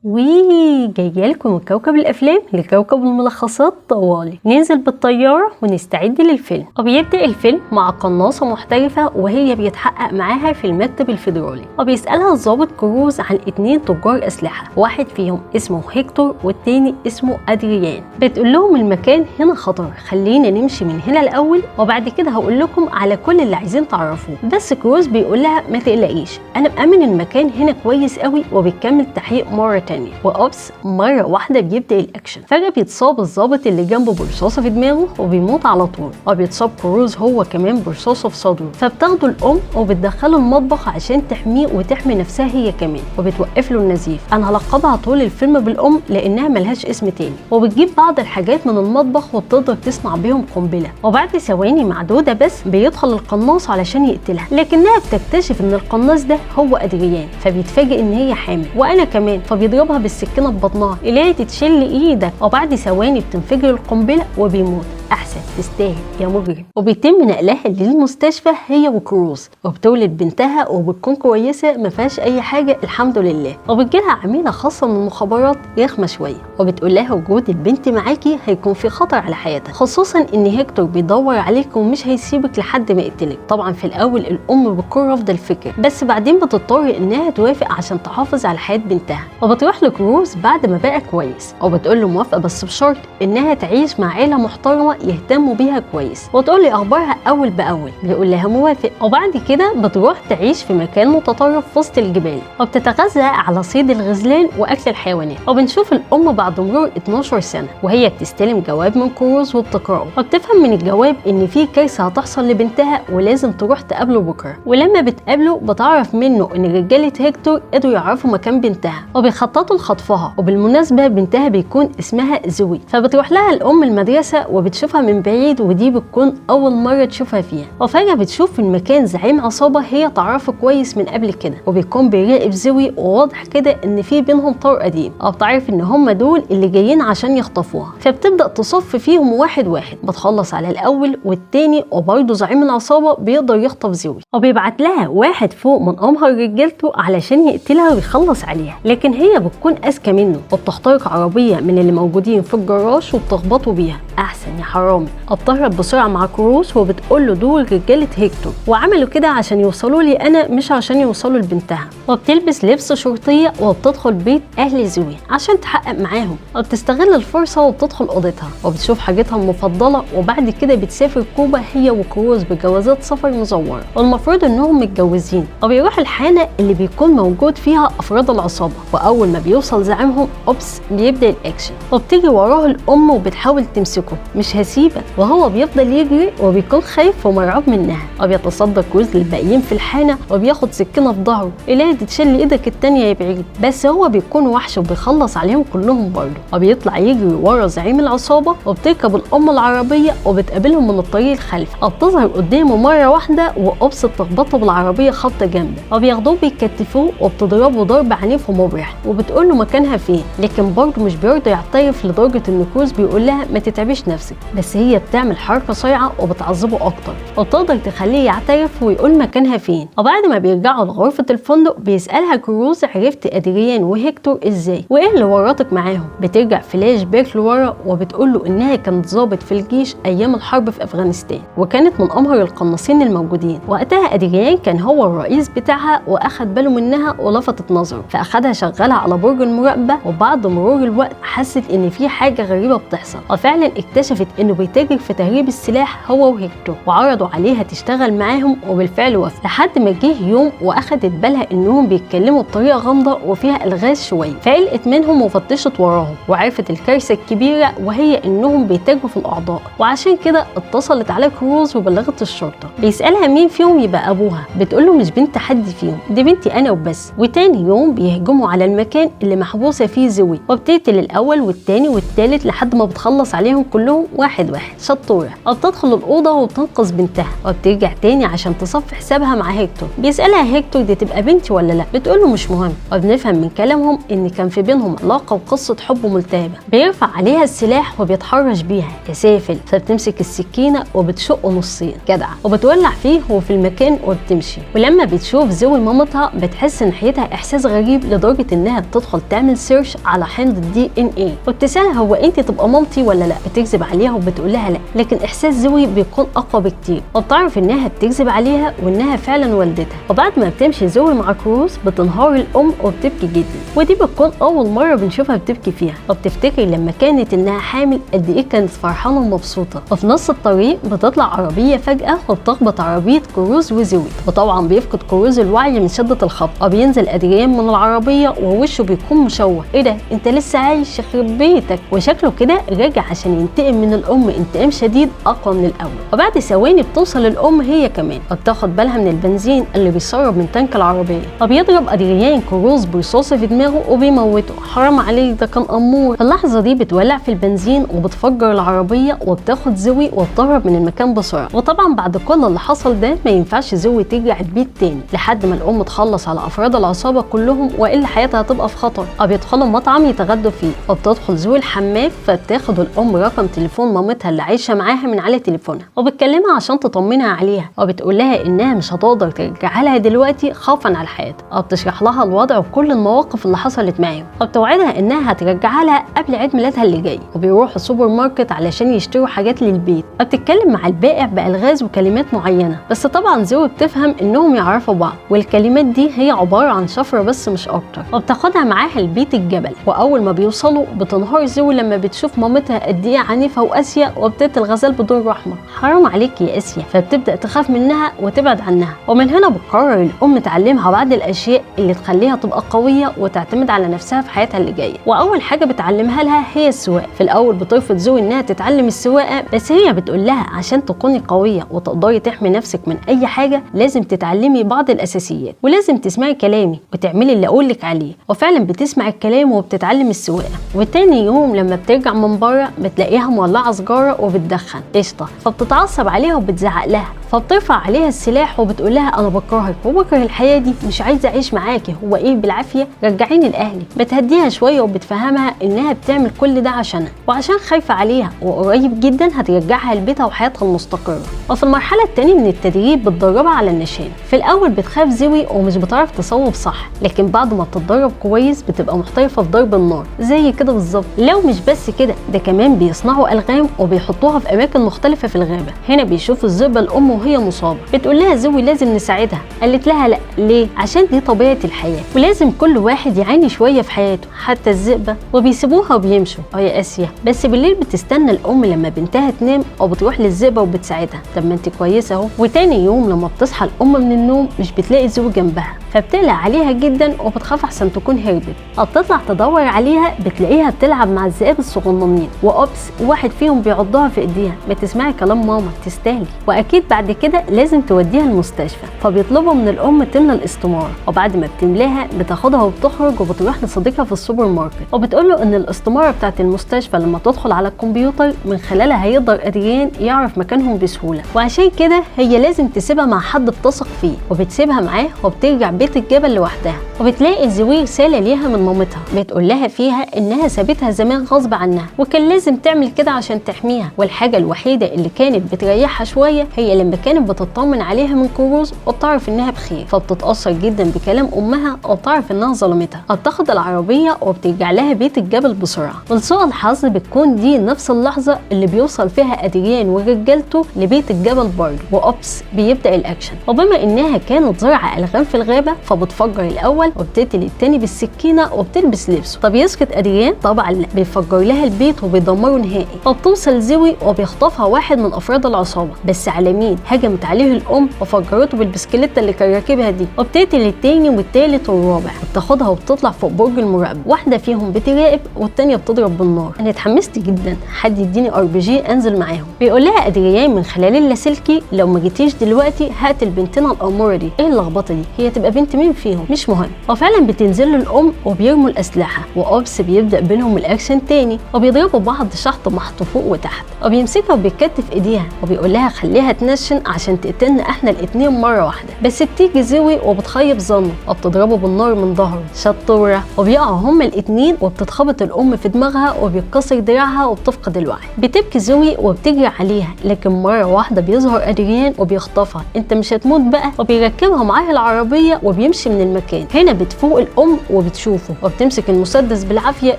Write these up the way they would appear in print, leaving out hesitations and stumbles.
جايه لكم من كوكب الافلام لكوكب الملخصات طوالي. ننزل بالطياره ونستعد للفيلم. وبيبدا الفيلم مع قناصه محترفه وهي بيتحقق معاها في المكتب الفيدرالي، وبيسالها الضابط كروز عن 2 تجار اسلحه، واحد فيهم اسمه هيكتور والتاني اسمه ادريان. بتقول لهم المكان هنا خطر، خلينا نمشي من هنا الاول وبعد كده هقول لكم على كل اللي عايزين تعرفوه. بس كروز بيقول لها ما تقلقيش، انا مأمن المكان هنا كويس قوي. وبيكمل تحقيق مره تانية، وأوبس مرة واحدة بيبدأ الأكشن. فجأة بيتصاب الضابط اللي جنبه برصاصة في دماغه وبيموت على طول، وبيتصاب كروز هو كمان برصاصة في صدره. فبتاخده الأم وبتدخله المطبخ عشان تحميه وتحمي نفسها هي كمان، وبتوقف له النزيف. أنا هلقبها طول الفيلم بالأم لأنها ملهاش اسم تاني. وبتجيب بعض الحاجات من المطبخ وبتقدر تصنع بيهم قنبلة. وبعد ثواني معدودة بس بيدخل القناص علشان يقتلها، لكنها بتكتشف إن القناص ده هو أدريان. فبيتفاجئ إن هي حامل وأنا كمان، فبيضربها بالسكينه في بطنها اللي هي تتشل ايدك. وبعد ثواني بتنفجر القنبله وبيموت. احسن تستاهل يا مجرم. وبيتم نقلها للمستشفى هي وكروز، وبتولد بنتها وبتكون كويسه ما فيهاش اي حاجه الحمد لله. وبتجيلها عميله خاصه من المخابرات رخمه شويه، وبتقول لها وجود البنت معاكي هيكون في خطر على حياتها، خصوصا ان هيكتور بيدور عليك ومش هيسيبك لحد ما يقتلك. طبعا في الاول الام بتكون رافضه الفكره، بس بعدين بتضطر انها توافق عشان تحافظ على حياه بنتها. وبتروح لكروز بعد ما بقى كويس، وبتقول له موافقه بس بشرط انها تعيش مع عيله محترمه يهتموا بيها كويس، وتقول لي اخبارها اول باول. بيقول لها موافق. وبعد كده بتروح تعيش في مكان متطرف في وسط الجبال، وبتتغذى على صيد الغزلان واكل الحيوانات. وبنشوف الام بعد مرور 12 سنه وهي بتستلم جواب من كروز وبتقراه، وبتفهم من الجواب ان في كارثه هتحصل لبنتها ولازم تروح تقابله بكره. ولما بتقابله بتعرف منه ان رجاله هيكتور قدروا يعرفوا مكان بنتها وبيخططوا لخطفها. وبالمناسبه بنتها بيكون اسمها زوي. فبتروح لها الام المدرسه وبتشوفها من بعيد، ودي بتكون اول مره تشوفها فيها. وفجاه بتشوف في المكان زعيم عصابه هي تعرفه كويس من قبل كده، وبيكون بيراقب زوي، وواضح كده ان في بينهم طار قديم، او بتعرف ان هم دول اللي جايين عشان يخطفوها. فبتبدا تصف فيهم واحد واحد، بتخلص على الاول والتاني، وبرضه زعيم العصابه بيقدر يخطف زوي، وبيبعت لها واحد فوق من امهر رجالته علشان يقتلها ويخلص عليها. لكن هي بتكون اذكى منه، وبتخترق عربيه من اللي موجودين في الجراج وبتخبطه بيها. احسن يا حرامي. بتهرب بسرعه مع كروز وبتقول له دول رجاله هيكتور، وعملوا كده عشان يوصلوا لي انا مش عشان يوصلوا لبنتها. وبتلبس لبس شرطيه وبتدخل بيت اهل زوي عشان تحقق معاهم، وبتستغل الفرصه وبتدخل اوضتها وبتشوف حاجتها المفضله. وبعد كده بتسافر كوبا هي وكروز بجوازات سفر مزوره، والمفروض انهم متجوزين. وبيروح الحانه اللي بيكون موجود فيها افراد العصابه، واول ما بيوصل زعيمهم اوبس بيبدا الاكشن. وبتيجي وراه الام وبتحاول تمسكه، مش هسيبك. وهو بيفضل يجري وبيكون خايف ومرعوب منها. وبيتصدى كروز للباقيين في الحانه وبياخد سكينه في ظهره اللي هي تتشل ايدك التانيه يا بعيد. بس هو بيكون وحش وبيخلص عليهم كلهم برضه. وبيطلع يجري ورا زعيم العصابه، وبتركب الام العربيه وبتقابلهم من الطريق الخلفي. وبتظهر قدامه مره واحده واوبس بتخبطه بالعربيه خبطه جامده، وبياخدوه بيكتفوه وبتضربه ضرب عنيف ومبرح، وبتقول له مكانها فين. لكن برضه مش بيرضى يعترف لدرجه ان كروز بيقول لها ما تتعبيش نفسك. بس هي بتعمل حركه صايعه وبتعذبه اكتر، وبتقدر تخليه يعترف ويقول مكانها فين. وبعد ما بيرجعوا لغرفه الفندق بيسالها كروز عرفت ادريان وهيكتور ازاي وايه اللي ورطك معاهم. بترجع فلاش باك لورا وبتقول له انها كانت ضابط في الجيش ايام الحرب في افغانستان، وكانت من امهر القناصين الموجودين. وقتها ادريان كان هو الرئيس بتاعها واخد باله منها ولفتت نظره، فاخدها شغالها على برج المراقبه. وبعد مرور الوقت حست ان في حاجه غريبه بتحصل، وفعلا اكتشفت انه بيتاجر في تهريب السلاح هو وهيكتور، وعرضوا عليها تشتغل معاهم وبالفعل وافقت. لحد ما جه يوم واخدت بالها انهم بيتكلموا بطريقه غامضه وفيها الغاز شويه، فقلقت منهم وفتشت وراهم وعرفت الكارثه الكبيره وهي انهم بيتاجروا في الاعضاء. وعشان كده اتصلت على كروز وبلغت الشرطه. بيسالها مين فيهم يبقى ابوها، بتقول له مش بنت حد فيهم، دي بنتي انا وبس. وتاني يوم بيهجموا على المكان اللي محبوسه فيه زوي، وبتقتل الاول والتاني والتالت لحد ما بتخلص عليهم كلهم واحد واحد. شطوره. وبتدخل الاوضه وبتنقذ بنتها وبترجع تاني عشان تصفي حسابها مع هيكتور. بيسالها هيكتور دي تبقى بنتي ولا لا، بتقول له مش مهم. وبنفهم من كلامهم ان كان في بينهم علاقه وقصه حب ملتهبه. بيرفع عليها السلاح وبيتحرش بيها يا سافل، فبتمسك السكينه وبتشقه نصين جدعه وبتولع فيه وفي المكان وبتمشي. ولما بتشوف زوي مامتها بتحس ناحيتها احساس غريب لدرجه انها بتدخل تعمل سيرش على حمض DNA وبتسالها هو انت تبقى مامتي ولا لا، بتكذب عليها وبتقول لها لا، لكن احساس زوي بيكون اقوى بكتير وبتعرف انها بتكذب عليها وانها فعلا والدتها. وبعد ما بتمشي زوي مع كروز بتنهار الام وبتبكي جدا، ودي بتكون اول مره بنشوفها بتبكي فيها وبتفتكر لما كانت انها حامل قد ايه كانت فرحانه ومبسوطه. وفي نص الطريق بتطلع عربيه فجاه وبتخبط عربيه كروز وزوي، وطبعا بيفقد كروز الوعي من شده الخبط وبينزل ادريان من العربيه ووشه بيكون مشوه. ايه ده انت لسه عايش يخرب بيتك، وشكله كده راجع عشان ينتقم من الام انتقام شديد اقوى من الاول. وبعد ثواني بتوصل الام هي كمان وبتاخد بالها من البنزين اللي بيسرب من تانك العربيه وبيضرب ادريان كروز برصاصه في دماغه وبيموته. حرام عليك ده كان امور. في اللحظه دي بتولع في البنزين وبتفجر العربيه وبتاخد زوي وبتهرب من المكان بسرعه. وطبعا بعد كل اللي حصل ده ما ينفعش زوي ترجع البيت تاني لحد ما الام تخلص على افراد العصابه كلهم والا حياتها هتبقى في خطر. وبيدخلوا مطعم يتغدوا فيه وبتدخل زوي الحمام فبتاخد الام رقم تليفون مامتها اللي عايشه معاها من على تليفونها وبتكلمها عشان تطمنها عليها وبتقول لها انها مش هتقدر ترجعها لها دلوقتي خوفا على حياتها. وبتشرح لها الوضع وكل المواقف اللي حصلت معاهم وبتوعدها انها هترجعها لها قبل عيد ميلادها اللي جاي. وبيروحوا السوبر ماركت علشان يشتروا حاجات للبيت وبتتكلم مع البائع بالغاز وكلمات معينه، بس طبعا زوي بتفهم انهم يعرفوا بعض والكلمات دي هي عباره عن شفره بس مش اكتر. وبتاخدها معاها لبيت الجبل. واول ما بيوصلوا بتنهار زوي لما بتشوف مامتها قد ايه عنيفه وقاسيه وبتقتل الغزال بدون رحمه. حرام عليك يا اسيا، فبتبدا تخاف منها وتبعد عنها. ومن هنا بتقرر الام تعلمها بعض الاشياء اللي تخليها تبقى قويه وتعتمد على نفسها في حياتها اللي جايه. واول حاجه بتعلمها لها هي السواقه. في الاول بترفض زوي انها تتعلم السواقه، بس هي بتقول لها عشان تكوني قويه وتقدري تحمي نفسك من اي حاجه لازم تتعلمي بعض الاساسيات ولازم تسمعي كلامي وتعملي اللي اقولك عليه. وفعلا بتسمع الكلام وبتتعلم السواقه. وتاني يوم لما بترجع من بره بتلاقيها مولعه سجاره وبتدخن قشطه، فبتتعصب عليها وبتزعق لها فبترفع عليها السلاح وبتقول لها انا بكرهك وبكره الحياه دي، مش عايزه اعيش معاكي، هو ايه بالعافيه رجعيني لاهلي. بتهديها شويه وبتفهمها انها بتعمل كل ده عشانها وعشان خايفه عليها وقريب جدا هترجعها لبيتها وحياتها المستقره. وفي المرحله الثانيه من التدريب بتدربها على النشان. في الاول بتخاف زوي ومش بتعرف تصوب صح، لكن بعد ما بتتدرب كويس بتبقى محترفه في ضرب النار زي كده بالظبط. لو مش بس كده ده كمان بيصنعوا الغام وبيحطوها في اماكن مختلفه في الغابه. هنا بيشوفوا الذئبه الام وهي مصابه، بتقول لها زوي لازم نساعدها. قالت لها لا، ليه؟ عشان دي طبيعه الحياه ولازم كل واحد يعاني شويه في حياته حتى الذئبه. وبيسيبوها وبيمشوا. يا اسيا بس بالليل بتستنى الام لما بنتها تنام او بتروح للذئبه وبتساعدها. طب ما انت كويسه اهو. وتاني يوم لما بتصحى الام من النوم مش بتلاقي زوي جنبها فبتقلق عليها جدا وبتخاف احسن تكون هربت. بتطلع تدور عليها بتلاقيها بتلعب مع الذئاب الصغننين واوبس واحد فيهم بيعضها في ايديها. بتسمعي كلام ماما تستاهلي. واكيد بعد كده لازم توديها المستشفى. فبيطلبوا من الام تملى الاستماره وبعد ما بتملاها بتاخدها وبتخرج وبتروح لصديقها في السوبر ماركت وبتقول له ان الاستماره بتاعت المستشفى لما تدخل على الكمبيوتر من خلالها هيقدر ادريان يعرف مكانهم بسهوله، وعشان كده هي لازم تسيبها مع حد بتثق فيه. وبتسيبها معاه وبترجع بيت الجبل لوحدها. وبتلاقي زوي رساله ليها من مامتها بتقول لها فيها انها سابتها زمان غصب عنها وكان لازم تعمل كده عشان تحميها، والحاجه الوحيده اللي كانت بتريحها شويه هي لما كانت بتطمن عليها من كروز وبتعرف انها بخير. فبتتاثر جدا بكلام امها وبتعرف انها ظلمتها. بتاخد العربيه وبترجع لها بيت الجبل بسرعه. ولسوء الحظ بتكون دي نفس اللحظه اللي بيوصل فيها ادريان ورجالته لبيت الجبل برضه واوبس بيبدا الاكشن. وبما انها كانت زرعه الغام في الغابه فبتفجر الاول وبتقتل التاني بالسكينه وبتلبس لبسه. فبيسكت ادريان طبعا لا، بيفجر لها البيت وبيدمره نهائي. وبتوصل زوي وبيخطفها واحد من افراد العصابه، بس على مين؟ هجمت عليه الام وفجرته بالبسكليته اللي كان راكبها دي وبتقتل التاني والتالت والرابع. بتاخدها وبتطلع فوق برج المراقبه. واحده فيهم بتراقب والتانيه بتضرب بالنار. انا اتحمست جدا، حد يديني RPG انزل معاهم. بيقول لها ادريان من خلال اللاسلكي لو ما جيتيش دلوقتي هقتل بنتنا الاموره دي. ايه اللخبطه دي؟ هي تبقى البنت مين فيهم مش مهم. وفعلا بتنزل له الام وبيرموا الاسلحه، وأوبس بيبدا بينهم الاكشن تاني، وبيضربوا بعض شحط محط فوق وتحت، وبيمسكها وبيتكتف ايديها وبيقول لها خليها تنشن عشان تقتلنا احنا الاتنين مره واحده. بس بتيجي زوي وبتخيب ظنه وبتضربه بالنار من ظهره. شطوره. وبيقعوا هما الاتنين وبتتخبط الام في دماغها وبيتكسر دراعها وبتفقد الوعي. بتبكي زوي وبتجري عليها، لكن مره واحده بيظهر ادريان وبيخطفها. انت مش هتموت بقى، وبيركبها معاه العربيه وبيمشي من المكان. هنا بتفوق الام وبتشوفه وبتمسك المسدس بالعافيه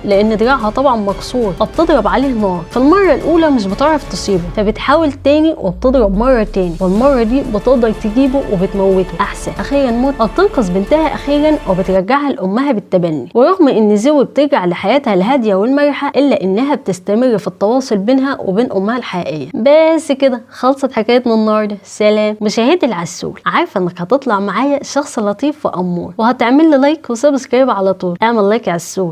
لان دراعها طبعا مكسور، وبتضرب عليه نار. في المره الاولى مش بتعرف تصيبه، فبتحاول تاني وبتضرب مره تاني، والمره دي بتقدر تجيبه وبتموته. احسن اخيرا موت. وبتنقذ بنتها اخيرا وبترجعها لامها بالتبني. ورغم ان زوي بترجع لحياتها الهاديه والمرحه، الا انها بتستمر في التواصل بينها وبين امها الحقيقيه. بس كده خلصت حكايتنا النهارده. سلام. مشاهدي العسول، عارفه انك هتطلع معايا شخص لطيف وامور، وهتعمل لي لايك وسبسكرايب على طول. اعمل لايك يا عسول.